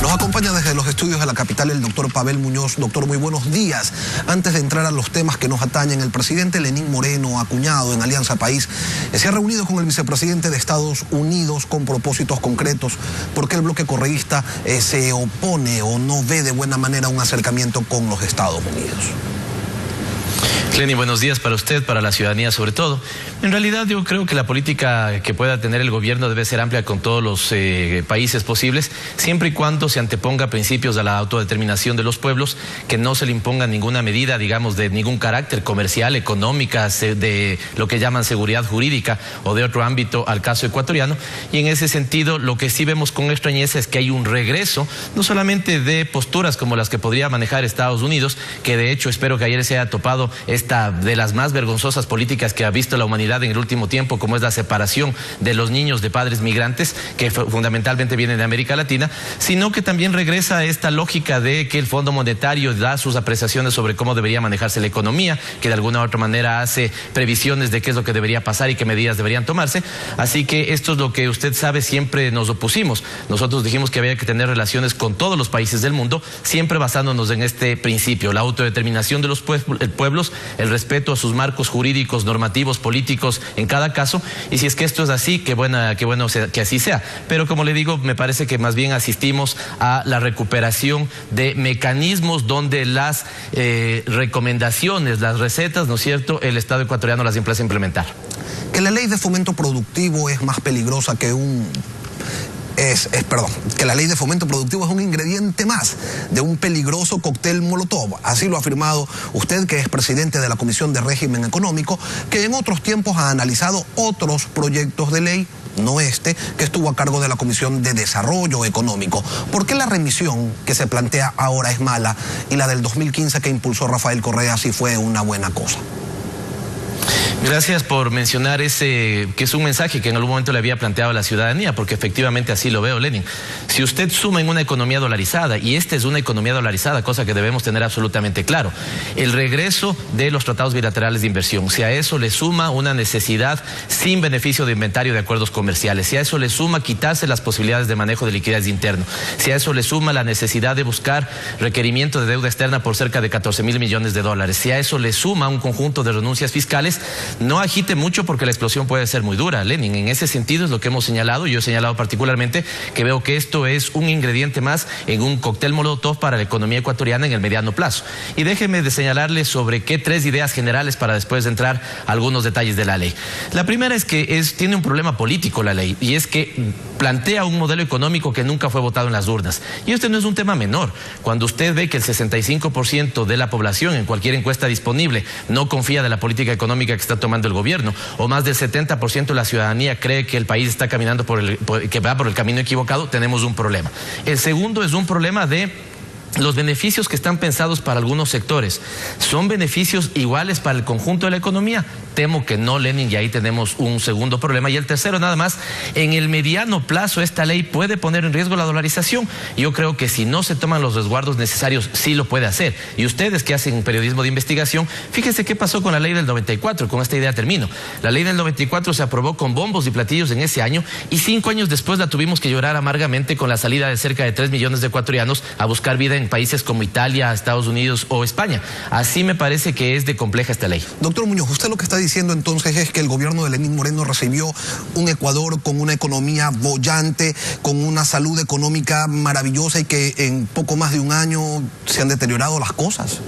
Nos acompaña desde los estudios de la capital el doctor Pavel Muñoz. Doctor, muy buenos días. Antes de entrar a los temas que nos atañen, el presidente Lenín Moreno, acuñado en Alianza País, se ha reunido con el vicepresidente de Estados Unidos con propósitos concretos. ¿Por qué el bloque correísta se opone o no ve de buena manera un acercamiento con los Estados Unidos? Lenín, buenos días para usted, para la ciudadanía sobre todo. En realidad yo creo que la política que pueda tener el gobierno debe ser amplia con todos los países posibles, siempre y cuando se anteponga principios de la autodeterminación de los pueblos, que no se le imponga ninguna medida, digamos, de ningún carácter comercial, económica, de lo que llaman seguridad jurídica o de otro ámbito al caso ecuatoriano. Y en ese sentido, lo que sí vemos con extrañeza es que hay un regreso, no solamente de posturas como las que podría manejar Estados Unidos, que de hecho espero que ayer se haya topado esta de las más vergonzosas políticas que ha visto la humanidad en el último tiempo, como es la separación de los niños de padres migrantes, que fundamentalmente vienen de América Latina, sino que también regresa a esta lógica de que el Fondo Monetario da sus apreciaciones sobre cómo debería manejarse la economía, que de alguna u otra manera hace previsiones de qué es lo que debería pasar y qué medidas deberían tomarse. Así que esto es lo que usted sabe, siempre nos opusimos. Nosotros dijimos que había que tener relaciones con todos los países del mundo, siempre basándonos en este principio, la autodeterminación de los pueblos, el respeto a sus marcos jurídicos, normativos, políticos en cada caso, y si es que esto es así, qué bueno que así sea. Pero como le digo, me parece que más bien asistimos a la recuperación de mecanismos donde las recomendaciones, las recetas, ¿no es cierto?, el Estado ecuatoriano las empieza a implementar. Que la ley de fomento productivo es más peligrosa que que la ley de fomento productivo es un ingrediente más de un peligroso cóctel Molotov. Así lo ha afirmado usted, que es presidente de la Comisión de Régimen Económico, que en otros tiempos ha analizado otros proyectos de ley, no este, que estuvo a cargo de la Comisión de Desarrollo Económico. ¿Por qué la remisión que se plantea ahora es mala y la del 2015 que impulsó Rafael Correa sí fue una buena cosa? Gracias por mencionar ese, que es un mensaje que en algún momento le había planteado a la ciudadanía, porque efectivamente así lo veo, Lenín. Si usted suma en una economía dolarizada, y esta es una economía dolarizada, cosa que debemos tener absolutamente claro, el regreso de los tratados bilaterales de inversión, si a eso le suma una necesidad sin beneficio de inventario de acuerdos comerciales, si a eso le suma quitarse las posibilidades de manejo de liquidez interno, si a eso le suma la necesidad de buscar requerimiento de deuda externa por cerca de 14.000 millones de dólares, si a eso le suma un conjunto de renuncias fiscales, no agite mucho porque la explosión puede ser muy dura, Lenín. En ese sentido es lo que hemos señalado. Yo he señalado particularmente que veo que esto es un ingrediente más en un cóctel Molotov para la economía ecuatoriana en el mediano plazo. Y déjeme de señalarle sobre qué tres ideas generales para después entrar a algunos detalles de la ley. La primera es que tiene un problema político la ley, y es que plantea un modelo económico que nunca fue votado en las urnas. Y este no es un tema menor. Cuando usted ve que el 65% de la población en cualquier encuesta disponible no confía de la política económica que está tomando el gobierno, o más del 70% de la ciudadanía cree que el país está caminando que va por el camino equivocado, tenemos un problema. El segundo es un problema de los beneficios que están pensados para algunos sectores. ¿Son beneficios iguales para el conjunto de la economía? Temo que no, Lenín, y ahí tenemos un segundo problema. Y el tercero, nada más, en el mediano plazo esta ley puede poner en riesgo la dolarización. Yo creo que si no se toman los resguardos necesarios, sí lo puede hacer. Y ustedes que hacen periodismo de investigación, fíjense qué pasó con la ley del 94, con esta idea termino. La ley del 94 se aprobó con bombos y platillos en ese año, y 5 años después la tuvimos que llorar amargamente con la salida de cerca de 3 millones de ecuatorianos a buscar vida en países como Italia, Estados Unidos o España. Así me parece que es de compleja esta ley. Doctor Muñoz, usted lo que está diciendo entonces es que el gobierno de Lenín Moreno recibió un Ecuador con una economía boyante, con una salud económica maravillosa, y que en poco más de un año se han deteriorado las cosas.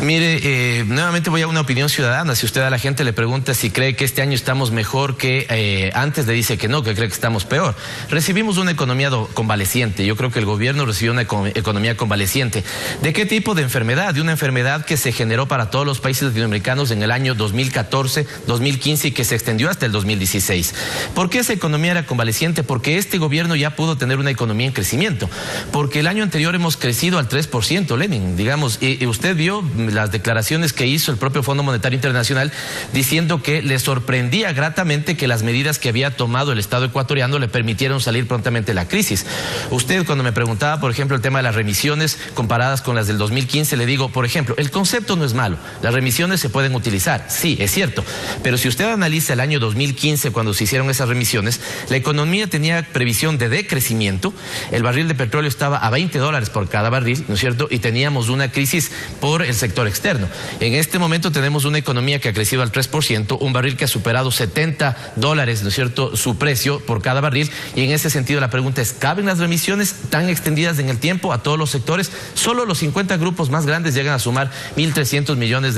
Mire, nuevamente voy a una opinión ciudadana. Si usted a la gente le pregunta si cree que este año estamos mejor que antes, le dice que no, que cree que estamos peor. Recibimos una economía convaleciente. Yo creo que el gobierno recibió una economía convaleciente. ¿De qué tipo de enfermedad? De una enfermedad que se generó para todos los países latinoamericanos en el año 2014, 2015 y que se extendió hasta el 2016. ¿Por qué esa economía era convaleciente? Porque este gobierno ya pudo tener una economía en crecimiento. Porque el año anterior hemos crecido al 3%, Lenín. Digamos, y usted vio las declaraciones que hizo el propio Fondo Monetario Internacional diciendo que le sorprendía gratamente que las medidas que había tomado el Estado ecuatoriano le permitieron salir prontamente de la crisis. Usted, cuando me preguntaba, por ejemplo, el tema de las remisiones comparadas con las del 2015, le digo, por ejemplo, el concepto no es malo, las remisiones se pueden utilizar, sí, es cierto, pero si usted analiza el año 2015, cuando se hicieron esas remisiones, la economía tenía previsión de decrecimiento, el barril de petróleo estaba a $20 por cada barril, ¿no es cierto?, y teníamos una crisis por el sector externo. En este momento tenemos una economía que ha crecido al 3%, un barril que ha superado $70, ¿no es cierto?, su precio por cada barril, y en ese sentido la pregunta es, ¿caben las remisiones tan extendidas en el tiempo a todos los sectores? Solo los 50 grupos más grandes llegan a sumar $1.300 millones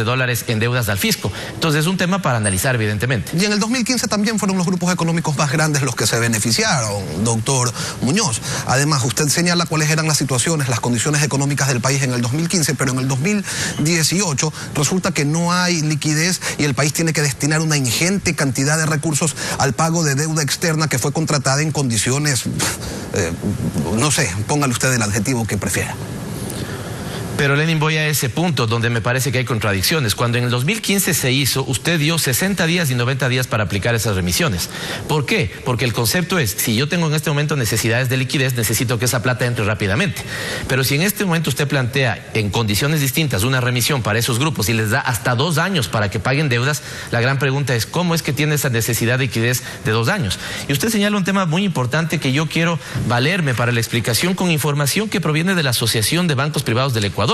en deudas al fisco. Entonces es un tema para analizar, evidentemente. Y en el 2015 también fueron los grupos económicos más grandes los que se beneficiaron, doctor Muñoz. Además, usted señala cuáles eran las situaciones, las condiciones económicas del país en el 2015, pero en el 2018 resulta que no hay liquidez y el país tiene que destinar una ingente cantidad de recursos al pago de deuda externa que fue contratada en condiciones, no sé, póngale usted el adjetivo que prefiera. Pero, Lenin, voy a ese punto donde me parece que hay contradicciones. Cuando en el 2015 se hizo, usted dio 60 días y 90 días para aplicar esas remisiones. ¿Por qué? Porque el concepto es, si yo tengo en este momento necesidades de liquidez, necesito que esa plata entre rápidamente. Pero si en este momento usted plantea en condiciones distintas una remisión para esos grupos y les da hasta 2 años para que paguen deudas, la gran pregunta es, ¿cómo es que tiene esa necesidad de liquidez de 2 años? Y usted señala un tema muy importante que yo quiero valerme para la explicación con información que proviene de la Asociación de Bancos Privados del Ecuador.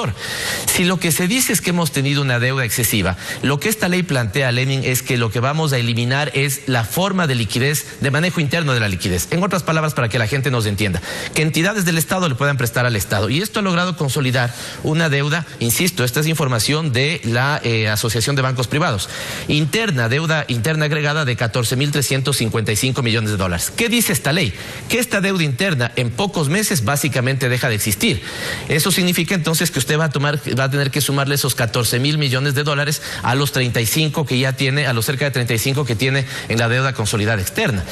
Si lo que se dice es que hemos tenido una deuda excesiva, lo que esta ley plantea, Lenin, es que lo que vamos a eliminar es la forma de liquidez, de manejo interno de la liquidez. En otras palabras, para que la gente nos entienda, que entidades del Estado le puedan prestar al Estado. Y esto ha logrado consolidar una deuda, insisto, esta es información de la Asociación de Bancos Privados, deuda interna agregada de $14.355 millones. ¿Qué dice esta ley? Que esta deuda interna en pocos meses básicamente deja de existir. Eso significa entonces que usted va a tener que sumarle esos $14.000 millones a los 35 que ya tiene, a los cerca de 35 que tiene en la deuda consolidada externa.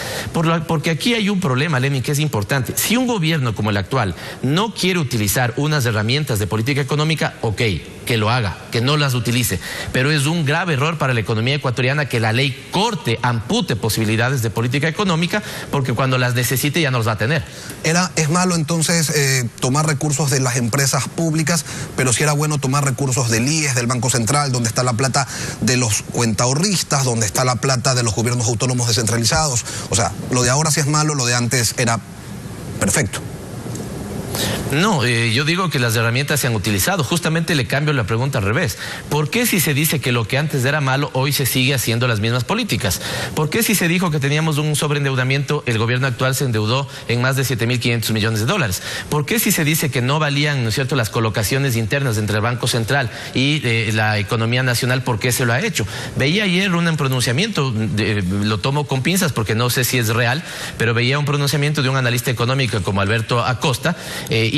Porque aquí hay un problema, Lenin, que es importante. Si un gobierno como el actual no quiere utilizar unas herramientas de política económica, ok, que lo haga, que no las utilice. Pero es un grave error para la economía ecuatoriana que la ley corte, ampute posibilidades de política económica, porque cuando las necesite ya no las va a tener. Es malo entonces tomar recursos de las empresas públicas, pero sí era bueno tomar recursos del IES, del Banco Central, donde está la plata de los cuentaahorristas, donde está la plata de los gobiernos autónomos descentralizados. O sea, lo de ahora sí es malo, lo de antes era perfecto. No, yo digo que las herramientas se han utilizado. Justamente le cambio la pregunta al revés. ¿Por qué si se dice que lo que antes era malo, hoy se sigue haciendo las mismas políticas? ¿Por qué si se dijo que teníamos un sobreendeudamiento, el gobierno actual se endeudó en más de $7.500 millones? ¿Por qué si se dice que no valían, ¿no es cierto?, las colocaciones internas entre el Banco Central y la economía nacional, por qué se lo ha hecho? Veía ayer un pronunciamiento, lo tomo con pinzas porque no sé si es real, pero veía un pronunciamiento de un analista económico como Alberto Acosta,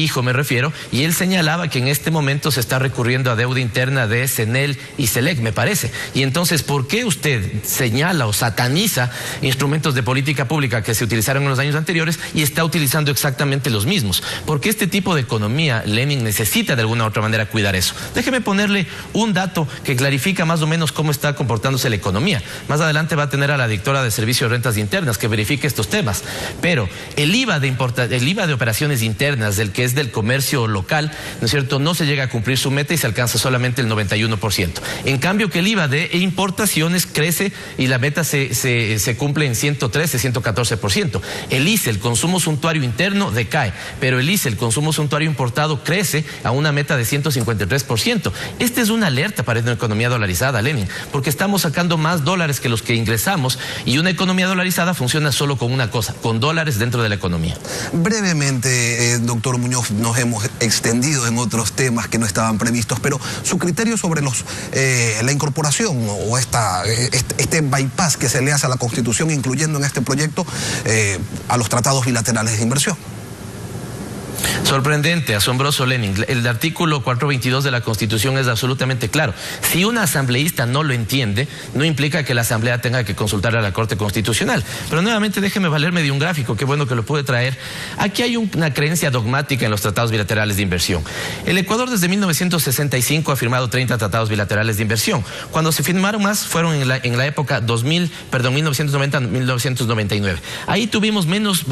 hijo me refiero, y él señalaba que en este momento se está recurriendo a deuda interna de CENEL y SELEC, me parece. Y entonces, ¿por qué usted señala o sataniza instrumentos de política pública que se utilizaron en los años anteriores y está utilizando exactamente los mismos? Porque este tipo de economía, Lenin, necesita de alguna u otra manera cuidar eso. Déjeme ponerle un dato que clarifica más o menos cómo está comportándose la economía. Más adelante va a tener a la directora de Servicio de Rentas Internas que verifique estos temas. Pero el IVA de operaciones internas, del que es del comercio local, ¿no es cierto?, no se llega a cumplir su meta y se alcanza solamente el 91%. En cambio que el IVA de importaciones crece y la meta se cumple en 113, 114%. El ICE, el consumo suntuario interno, decae, pero el ICE, el consumo suntuario importado, crece a una meta de 153%. Esta es una alerta para una economía dolarizada, Lenin, porque estamos sacando más dólares que los que ingresamos y una economía dolarizada funciona solo con una cosa, con dólares dentro de la economía. Brevemente, doctor Muñoz, nos hemos extendido en otros temas que no estaban previstos, pero su criterio sobre la incorporación o este bypass que se le hace a la Constitución, incluyendo en este proyecto a los tratados bilaterales de inversión. Sorprendente, asombroso, Lenin. El artículo 422 de la Constitución es absolutamente claro. Si un asambleísta no lo entiende, no implica que la Asamblea tenga que consultar a la Corte Constitucional. Pero nuevamente déjeme valerme de un gráfico, qué bueno que lo pude traer. Aquí hay una creencia dogmática en los tratados bilaterales de inversión. El Ecuador desde 1965 ha firmado 30 tratados bilaterales de inversión. Cuando se firmaron más fueron en la época 1990-1999. Ahí tuvimos menos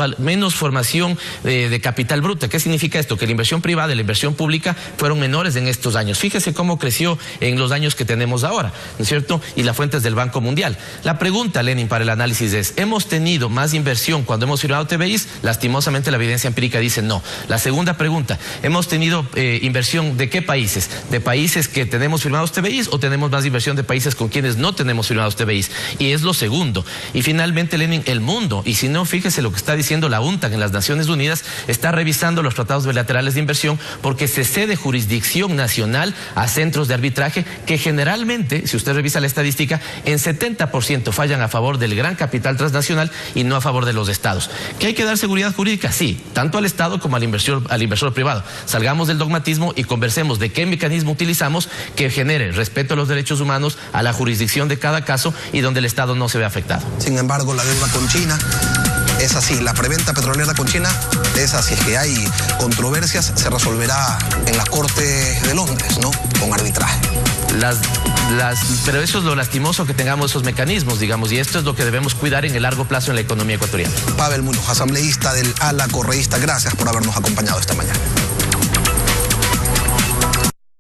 formación de capital bruto. ¿Qué significa esto? Que la inversión privada y la inversión pública fueron menores en estos años. Fíjese cómo creció en los años que tenemos ahora, ¿no es cierto? Y las fuentes del Banco Mundial. La pregunta, Lenin, para el análisis es, ¿hemos tenido más inversión cuando hemos firmado TBIs? Lastimosamente la evidencia empírica dice no. La segunda pregunta, ¿hemos tenido inversión de qué países? ¿De países que tenemos firmados TBIs o tenemos más inversión de países con quienes no tenemos firmados TBIs? Y es lo segundo. Y finalmente, Lenin, el mundo, y si no, fíjese lo que está diciendo la UNTAC en las Naciones Unidas, está revisando los tratados bilaterales de inversión porque se cede jurisdicción nacional a centros de arbitraje que generalmente, si usted revisa la estadística, en 70% fallan a favor del gran capital transnacional y no a favor de los estados. ¿Que hay que dar seguridad jurídica? Sí, tanto al Estado como al inversor privado. Salgamos del dogmatismo y conversemos de qué mecanismo utilizamos que genere respeto a los derechos humanos, a la jurisdicción de cada caso y donde el Estado no se ve afectado. Sin embargo, la deuda con China es así, la preventa petrolera con China es así, es que hay controversias, se resolverá en la Corte de Londres, ¿no? Con arbitraje. Pero eso es lo lastimoso, que tengamos esos mecanismos, digamos, y esto es lo que debemos cuidar en el largo plazo en la economía ecuatoriana. Pavel Muñoz, asambleísta del ala correísta, gracias por habernos acompañado esta mañana.